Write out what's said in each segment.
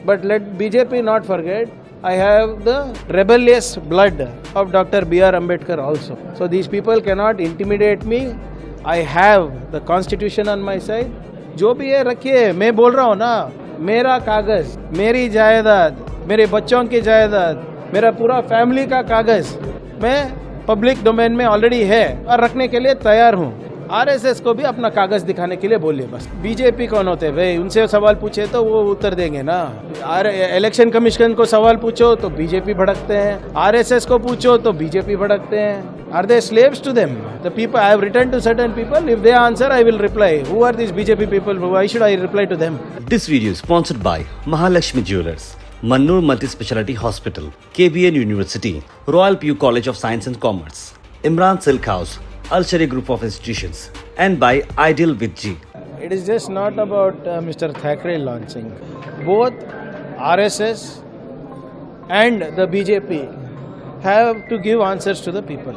But let BJP not forget, I have the rebellious blood of Dr. B.R. Ambedkar also. So these people cannot intimidate me. I have the constitution on my side. जो भी है रखिए, मैं बोल रहा हूँ ना, मेरा कागज, मेरी जायदाद, मेरे बच्चों की जायदाद, मेरा पूरा फैमिली का कागज मैं पब्लिक डोमेन में ऑलरेडी है और रखने के लिए तैयार हूँ. आरएसएस को भी अपना कागज दिखाने के लिए बोलिए बस. बीजेपी कौन होते हैं भाई? उनसे सवाल पूछे तो वो उत्तर देंगे ना. इलेक्शन कमीशन को सवाल पूछो तो बीजेपी भड़कते हैं, आरएसएस को पूछो तो बीजेपी भड़कते हैं. Are they slaves to them? The people I have written to certain people. If they answer, I will reply. Who are these BJP people? Why should I reply to them? This video is sponsored by Mahalakshmi Jewelers, Mannur Multi-Speciality Hospital, KBN University, Royal PU College of Science and Commerce, Imran Silk House, Al-Shari Group of Institutions, and by Ideal with G. It is just not about Mr. Thackeray launching. Both RSS and the BJP have to give answers to the people.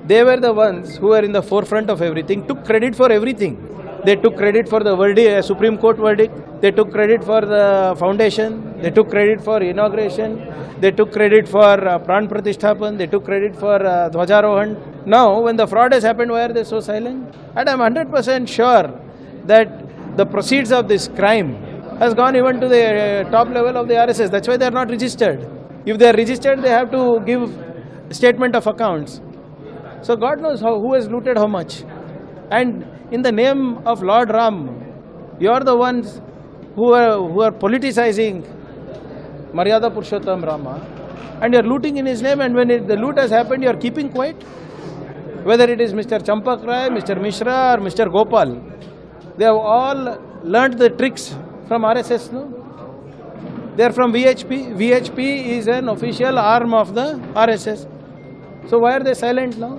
They were the ones who were in the forefront of everything, took credit for everything. They took credit for the verdict, Supreme Court verdict. They took credit for the foundation. They took credit for inauguration. They took credit for Pran Pratishthapan. They took credit for Dhwajarohan. Now, when the fraud has happened, why are they so silent? And I'm 100% sure that the proceeds of this crime has gone even to the top level of the RSS. That's why they are not registered. If they are registered, they have to give statement of accounts. So God knows who has looted how much. And in the name of Lord Ram, you are the ones who are politicizing Maryada Purushottam Rama, and you are looting in his name, and when the loot has happened, you are keeping quiet. Whether it is Mr. Champak Rai, Mr. Mishra or Mr. Gopal, they have all learnt the tricks from RSS, no? They are from VHP. VHP is an official arm of the RSS. So why are they silent now?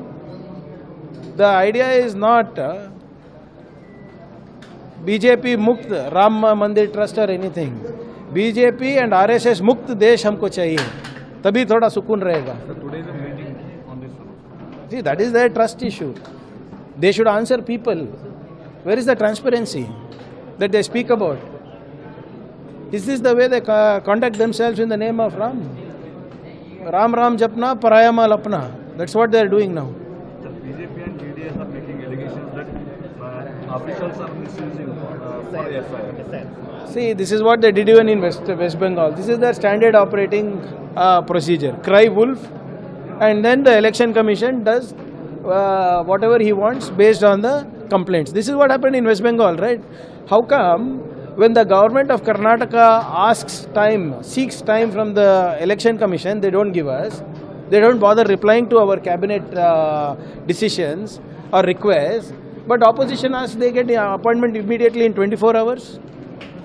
The idea is not BJP Mukt Ram Mandir Trust or anything. BJP and RSS Mukt देश हमको चाहिए, तभी थोड़ा सुकून रहेगा. So today is a meeting on this one. See, that is their trust issue. They should answer people. Where is the transparency that they speak about? Is this the way they conduct themselves in the name of Ram? Ram Japna, Paraya Mal Apna. That's what they are doing now. The BJP and JDS are making allegations that officials are misusing for SIR. See, this is what they did even in West Bengal. This is their standard operating procedure. Cry wolf, and then the election commission does whatever he wants based on the complaints. This is what happened in West Bengal, right? How come when the government of Karnataka seeks time from the election commission, they don't give us? They don't bother replying to our cabinet decisions or requests. But opposition asks, they get the appointment immediately in 24 hours.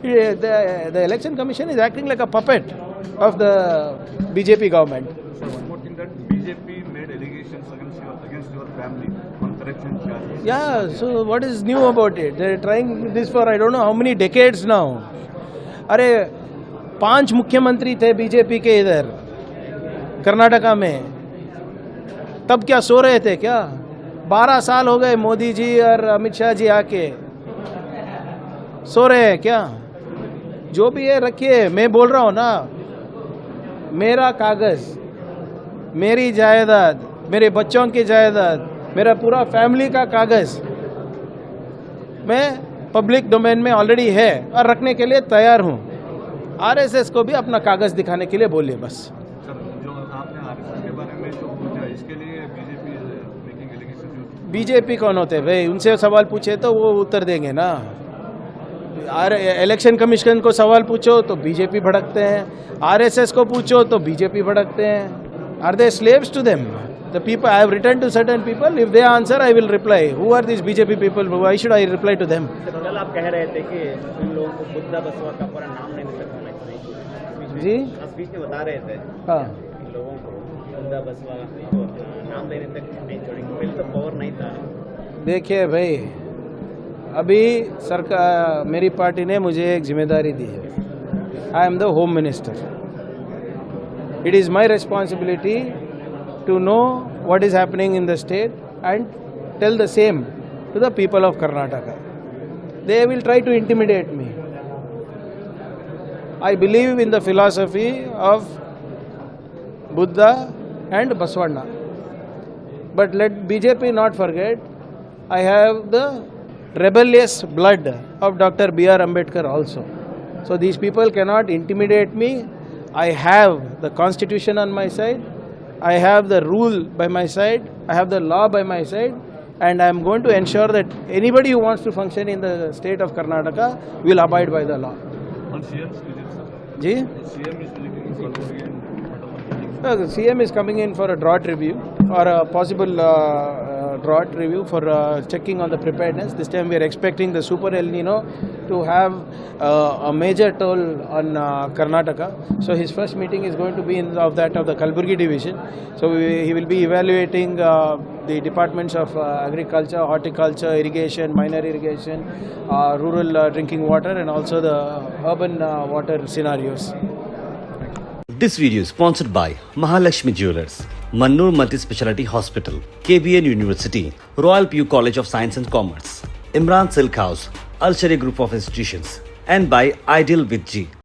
The election commission is acting like a puppet of the BJP government. So one more thing, that BJP made allegations against your family on corruption charges. Yeah, so what is new about it? They are trying this for I don't know how many decades now. अरे 5 मुख्यमंत्री थे BJP के इधर कर्नाटका में, तब क्या सो रहे थे क्या? 12 साल हो गए मोदी जी और अमित शाह जी आके, सो रहे हैं क्या? जो भी है रखिए, मैं बोल रहा हूँ ना, मेरा कागज, मेरी जायदाद, मेरे बच्चों की जायदाद, मेरा पूरा फैमिली का कागज मैं पब्लिक डोमेन में ऑलरेडी है और रखने के लिए तैयार हूँ. आरएसएस को भी अपना कागज दिखाने के लिए बोलिए बस. सर, जो आपने आरएसएस के बारे में जो पूछा, इसके लिए बीजेपी मेकिंग एलिगेशन. बीजेपी कौन होते हैं भाई? उनसे सवाल पूछे तो वो उत्तर देंगे ना. इलेक्शन कमीशन को सवाल पूछो तो बीजेपी भड़कते हैं, आरएसएस को पूछो तो बीजेपी भड़कते हैं. Are they slaves to them? The people I have written to certain people. If they answer, I will reply. Who are these BJP people? Why should I reply to them? कल आप कह रहे थे कि उन लोगों को बुद्धा बसवा का पूरा नाम नहीं बताना चाहिए. जी, आप बीच में बता रहे थे हाँ. इन लोगों को बुद्धा बसवा को नाम लेने तक नहीं छोड़ेंगे. पहले तो पावर नहीं था. देखिए भाई, अभी सरकार, मेरी पार्टी ने मुझे एक जिम्मेदारी दी है. I am the home minister. It is my responsibility to know what is happening in the state and tell the same to the people of Karnataka. They will try to intimidate me. I believe in the philosophy of Buddha and Basavana. But let BJP not forget, I have the rebellious blood of Dr. B.R. Ambedkar also. So these people cannot intimidate me. I have the constitution on my side. I have the rule by my side. I have the law by my side. And I am going to ensure that anybody who wants to function in the state of Karnataka will abide by the law. On CM's visit, sir. Ji? CM is visiting Kalburgi and The CM is coming in for a drought review or a possible drought review for checking on the preparedness. This time we are expecting the Super El Nino to have a major toll on Karnataka. So his first meeting is going to be of the Kalburgi division. So he will be evaluating the departments of agriculture, horticulture, irrigation, minor irrigation, rural drinking water, and also the urban water scenarios. This video is sponsored by Mahalakshmi Jewelers, Mannur Multi-Speciality Hospital, KBN University, Royal PU College of Science and Commerce, Imran Silk House, Al Sharia Group of Institutions, and by Ideal with G.